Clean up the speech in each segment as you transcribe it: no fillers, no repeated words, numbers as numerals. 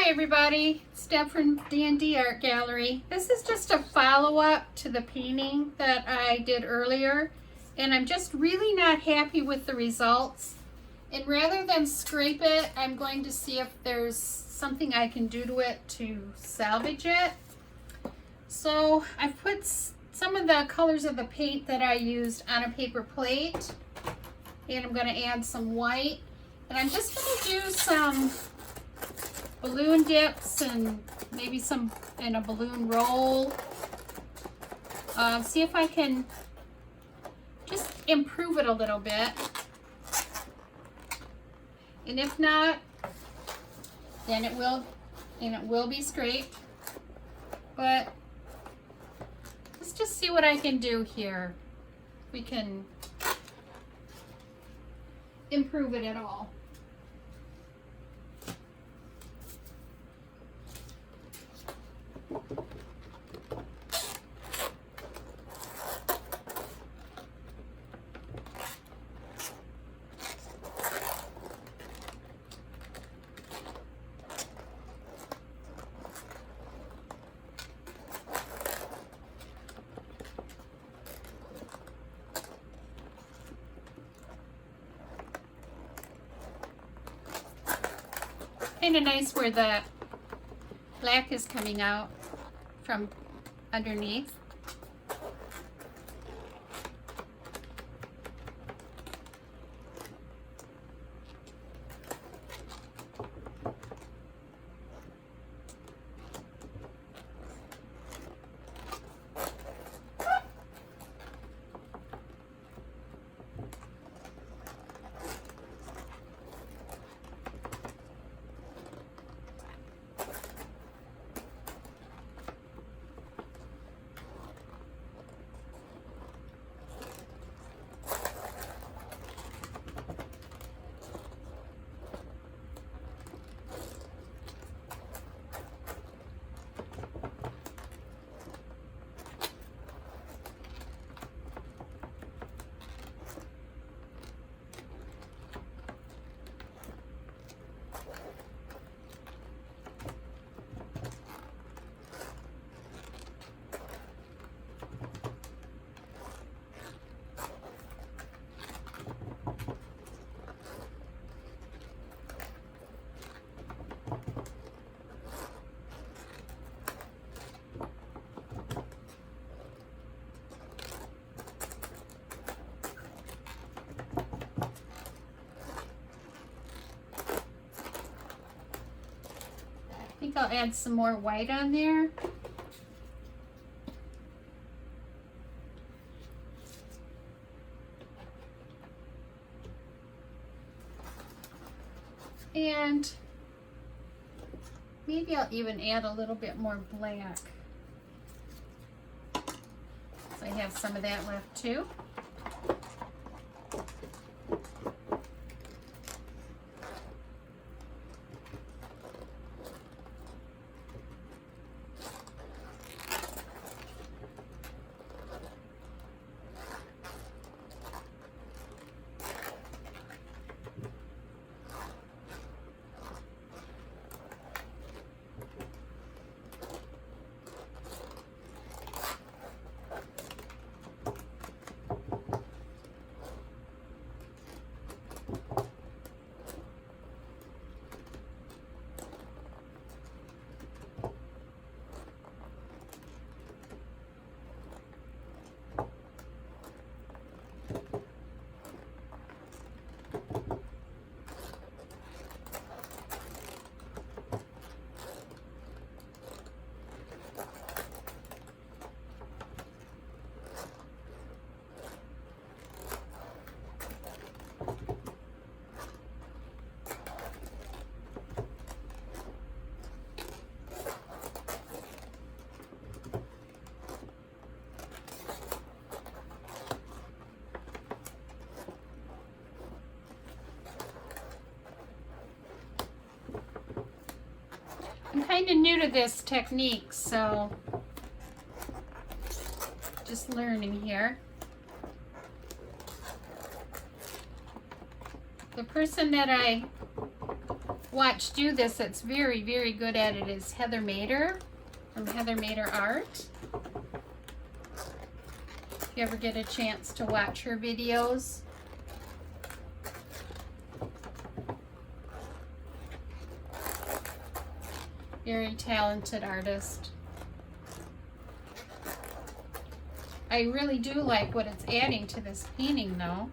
Hi everybody, it's Deb from D&D Art Gallery. This is just a follow-up to the painting that I did earlier, and I'm just really not happy with the results. And rather than scrape it, I'm going to see if there's something I can do to it to salvage it. So I've put some of the colors of the paint that I used on a paper plate, and I'm going to add some white, and I'm just going to do some balloon dips and maybe some in a balloon roll. See if I can just improve it a little bit, and if not, then it will be straight. But let's just see what I can do here. We can improve it at all. Kind of nice where the black is coming out from underneath. I think I'll add some more white on there. And maybe I'll even add a little bit more black. So I have some of that left too. I'm kind of new to this technique, so just learning here. The person that I watch do this that's very, very good at it is Heather Mader from Heather Mader Art. If you ever get a chance to watch her videos. Very talented artist. I really do like what it's adding to this painting though.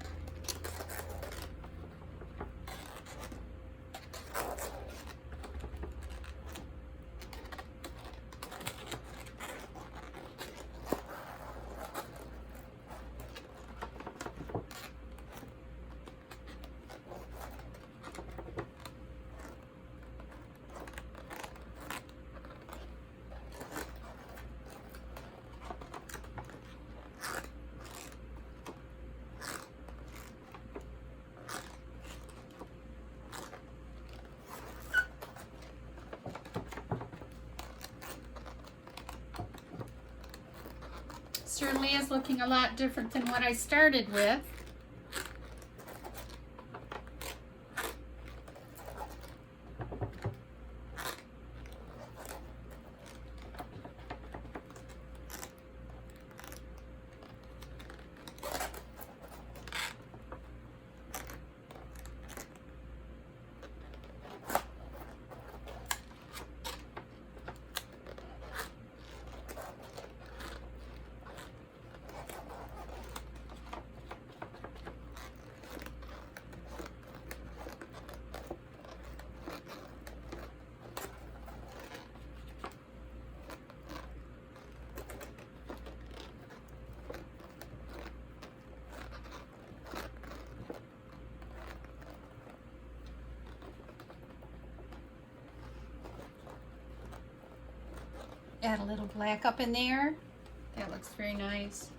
Certainly is looking a lot different than what I started with. Add a little black up in there. That looks very nice.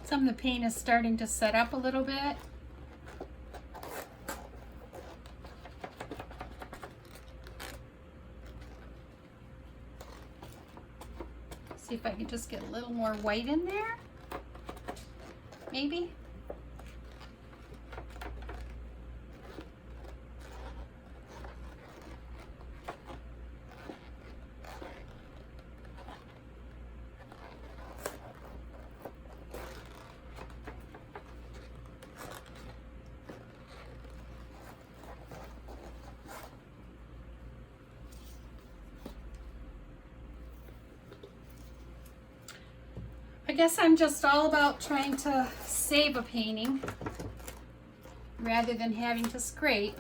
Some of the paint is starting to set up a little bit. See if I can just get a little more white in there, maybe. I guess I'm just all about trying to save a painting rather than having to scrape.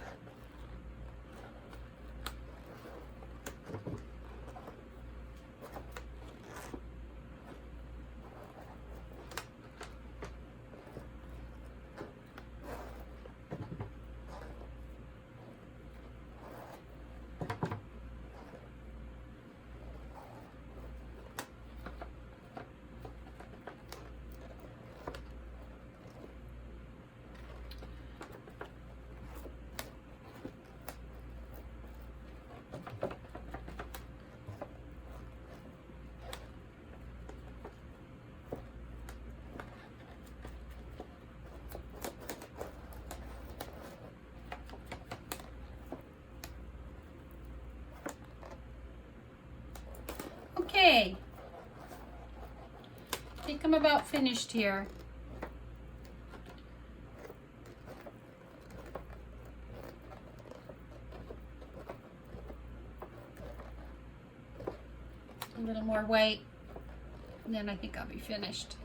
Okay, I think I'm about finished here. A little more white, and then I think I'll be finished.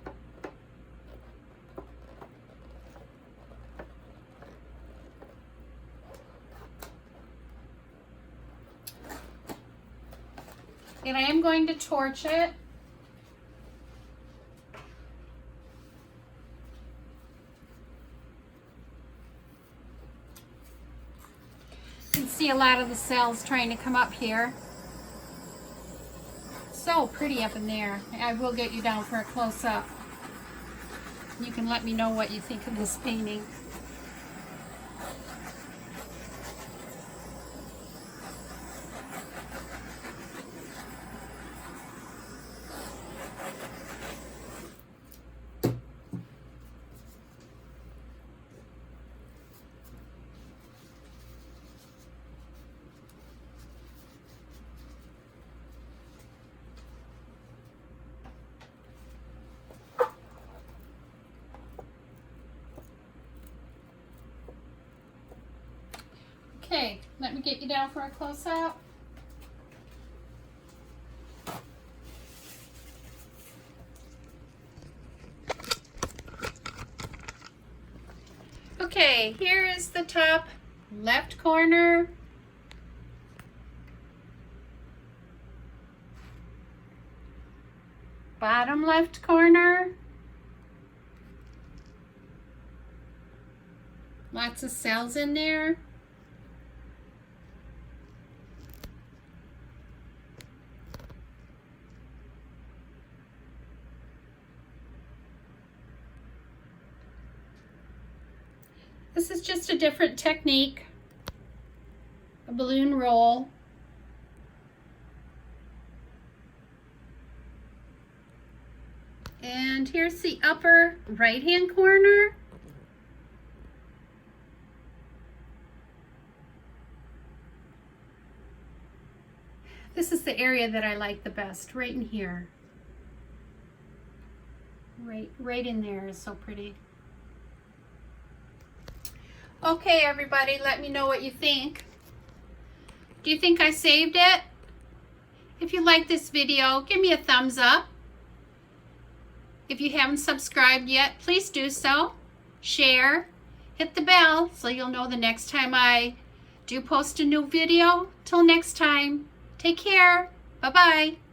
And I am going to torch it. You can see a lot of the cells trying to come up here. So pretty up in there. I will get you down for a close-up. You can let me know what you think of this painting. Okay, let me get you down for a close-up. Okay, here is the top left corner. Bottom left corner. Lots of cells in there. This is just a different technique, a balloon roll. And here's the upper right-hand corner. This is the area that I like the best, right in here. Right in there is so pretty. Okay, everybody, let me know what you think. Do you think I saved it? If you like this video, give me a thumbs up. If you haven't subscribed yet, please do so. Share, hit the bell so you'll know the next time I do post a new video. Till next time, take care. Bye-bye.